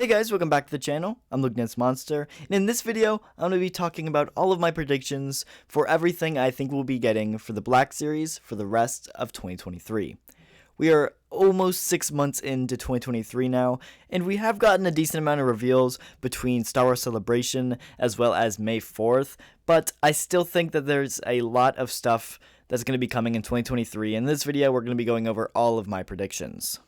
Hey guys, welcome back to the channel. I'm Lugness Monster, and in this video, I'm going to be talking about all of my predictions for everything I think we'll be getting for the Black Series for the rest of 2023. We are almost 6 months into 2023 now, and we have gotten a decent amount of reveals between Star Wars Celebration as well as May 4th, but I still think that there's a lot of stuff that's going to be coming in 2023. In this video, we're going to be going over all of my predictions.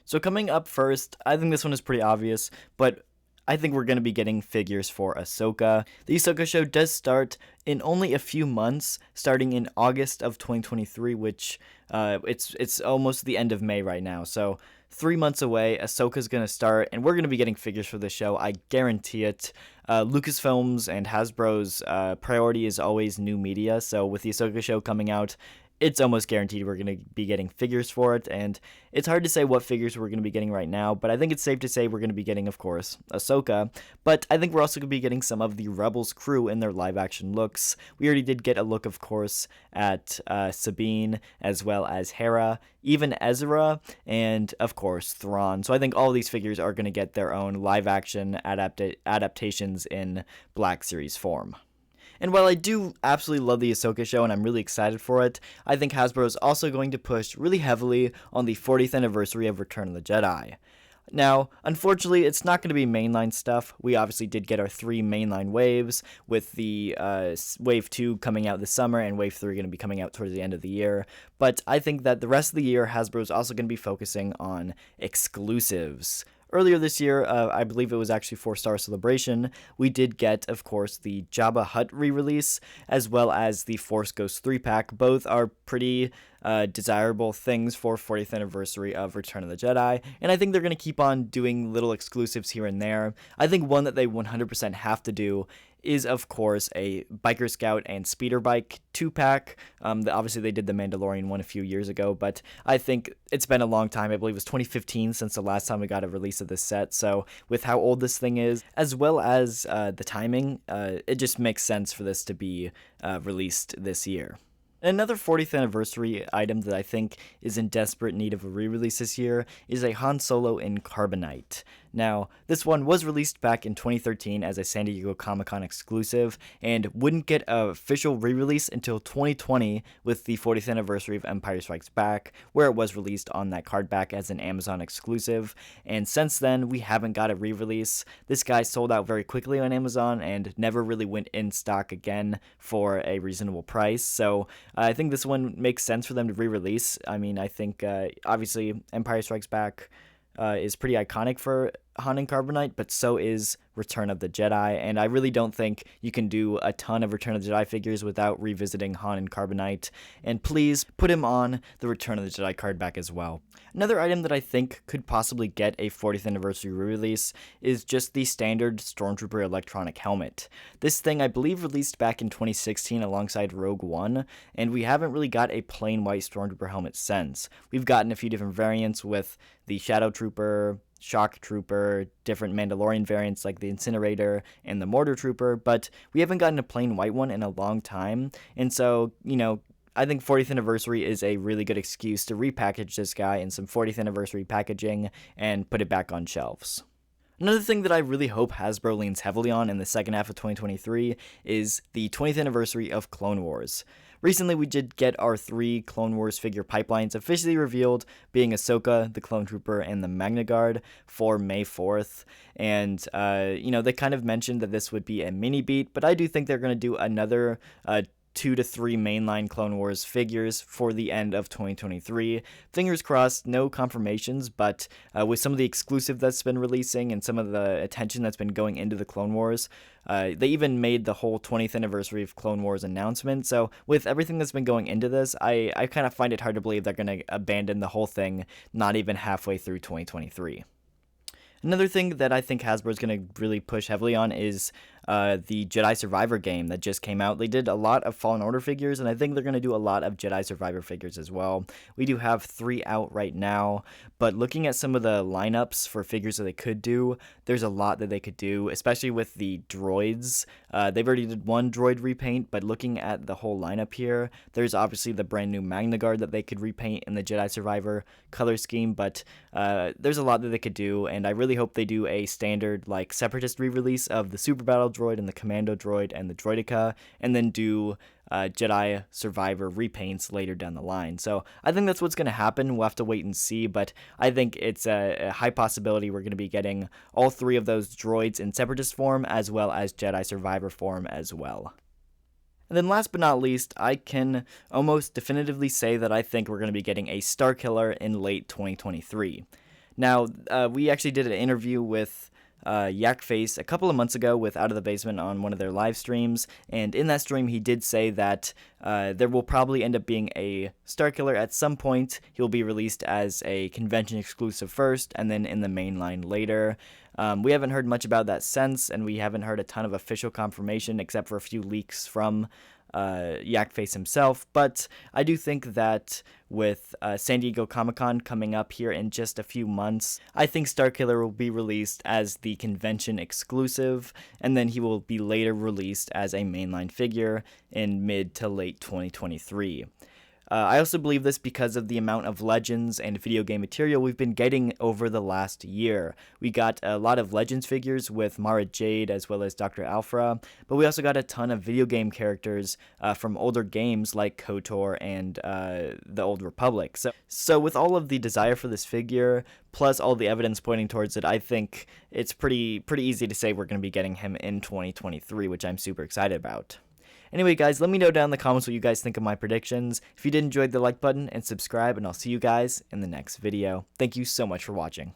So coming up first, I think this one is pretty obvious, but I think we're going to be getting figures for Ahsoka. The Ahsoka show does start in only a few months, starting in August of 2023, which it's almost the end of May right now. So 3 months away, Ahsoka's going to start, and we're going to be getting figures for the show. I guarantee it. Lucasfilm's and Hasbro's priority is always new media, so with the Ahsoka show coming out, it's almost guaranteed we're going to be getting figures for it, and it's hard to say what figures we're going to be getting right now, but I think it's safe to say we're going to be getting, of course, Ahsoka, but I think we're also going to be getting some of the Rebels crew in their live-action looks. We already did get a look, of course, at Sabine, as well as Hera, even Ezra, and, of course, Thrawn. So I think all these figures are going to get their own live-action adaptations in Black Series form. And while I do absolutely love the Ahsoka show and I'm really excited for it, I think Hasbro is also going to push really heavily on the 40th anniversary of Return of the Jedi. Now, unfortunately, it's not going to be mainline stuff. We obviously did get our 3 mainline waves, with the Wave 2 coming out this summer and Wave 3 going to be coming out towards the end of the year. But I think that the rest of the year, Hasbro is also going to be focusing on exclusives. Earlier this year, I believe it was actually for Star Celebration, we did get, of course, the Jabba Hutt re-release, as well as the Force Ghost 3-pack. Both are pretty desirable things for 40th anniversary of Return of the Jedi, and I think they're going to keep on doing little exclusives here and there. I think one that they 100% have to do is, of course, a Biker Scout and Speeder Bike 2-pack. Obviously, they did the Mandalorian one a few years ago, but I think it's been a long time. I believe it was 2015 since the last time we got a release of this set, so with how old this thing is, as well as the timing, it just makes sense for this to be released this year. Another 40th anniversary item that I think is in desperate need of a re-release this year is a Han Solo in Carbonite. Now, this one was released back in 2013 as a San Diego Comic-Con exclusive and wouldn't get an official re-release until 2020 with the 40th anniversary of Empire Strikes Back, where it was released on that card back as an Amazon exclusive, and since then we haven't got a re-release. This guy sold out very quickly on Amazon and never really went in stock again for a reasonable price, so I think this one makes sense for them to re-release. I mean, I think obviously Empire Strikes Back is pretty iconic for Han and Carbonite, but so is Return of the Jedi, and I really don't think you can do a ton of Return of the Jedi figures without revisiting Han and Carbonite, and please put him on the Return of the Jedi card back as well. Another item that I think could possibly get a 40th anniversary re-release is just the standard Stormtrooper electronic helmet. This thing I believe released back in 2016 alongside Rogue One, and we haven't really got a plain white Stormtrooper helmet since. We've gotten a few different variants with the Shadow Trooper, Shock Trooper, different Mandalorian variants like the Incinerator and the Mortar Trooper, but we haven't gotten a plain white one in a long time, and so, I think 40th anniversary is a really good excuse to repackage this guy in some 40th anniversary packaging and put it back on shelves. Another thing that I really hope Hasbro leans heavily on in the second half of 2023 is the 20th anniversary of Clone Wars. Recently, we did get our 3 Clone Wars figure pipelines officially revealed, being Ahsoka, the Clone Trooper, and the Magna Guard for May 4th. And, they kind of mentioned that this would be a mini beat, but I do think they're going to do another 2 to 3 mainline Clone Wars figures for the end of 2023. Fingers crossed, no confirmations, but with some of the exclusive that's been releasing and some of the attention that's been going into the Clone Wars, they even made the whole 20th anniversary of Clone Wars announcement. So with everything that's been going into this, I kind of find it hard to believe they're going to abandon the whole thing not even halfway through 2023. Another thing that I think Hasbro is going to really push heavily on is the Jedi Survivor game that just came out. They did a lot of Fallen Order figures, and I think they're going to do a lot of Jedi Survivor figures as well. We do have 3 out right now, but looking at some of the lineups for figures that they could do, there's a lot that they could do, especially with the droids. They've already did 1 droid repaint, but looking at the whole lineup here, there's obviously the brand new Magna Guard that they could repaint in the Jedi Survivor color scheme, but there's a lot that they could do, and I really hope they do a standard like Separatist re-release of the Super Battle Droid and the Commando Droid and the Droideka, and then do Jedi Survivor repaints later down the line. So I think that's what's going to happen. We'll have to wait and see, but I think it's a high possibility we're going to be getting all 3 of those droids in Separatist form as well as Jedi Survivor form as well. And then last but not least, I can almost definitively say that I think we're going to be getting a Starkiller in late 2023. Now, we actually did an interview with Yakface a couple of months ago with Out of the Basement on one of their live streams, and in that stream he did say that there will probably end up being a Starkiller at some point. He'll be released as a convention exclusive first, and then in the mainline later. We haven't heard much about that since, and we haven't heard a ton of official confirmation except for a few leaks from Yakface himself, but I do think that with San Diego Comic-Con coming up here in just a few months, I think Starkiller will be released as the convention exclusive, and then he will be later released as a mainline figure in mid to late 2023. I also believe this because of the amount of Legends and video game material we've been getting over the last year. We got a lot of Legends figures with Mara Jade as well as Dr. Alphra, but we also got a ton of video game characters from older games like KOTOR and the Old Republic. So with all of the desire for this figure, plus all the evidence pointing towards it, I think it's pretty easy to say we're going to be getting him in 2023, which I'm super excited about. Anyway, guys, let me know down in the comments what you guys think of my predictions. If you did enjoy, the like button and subscribe, and I'll see you guys in the next video. Thank you so much for watching.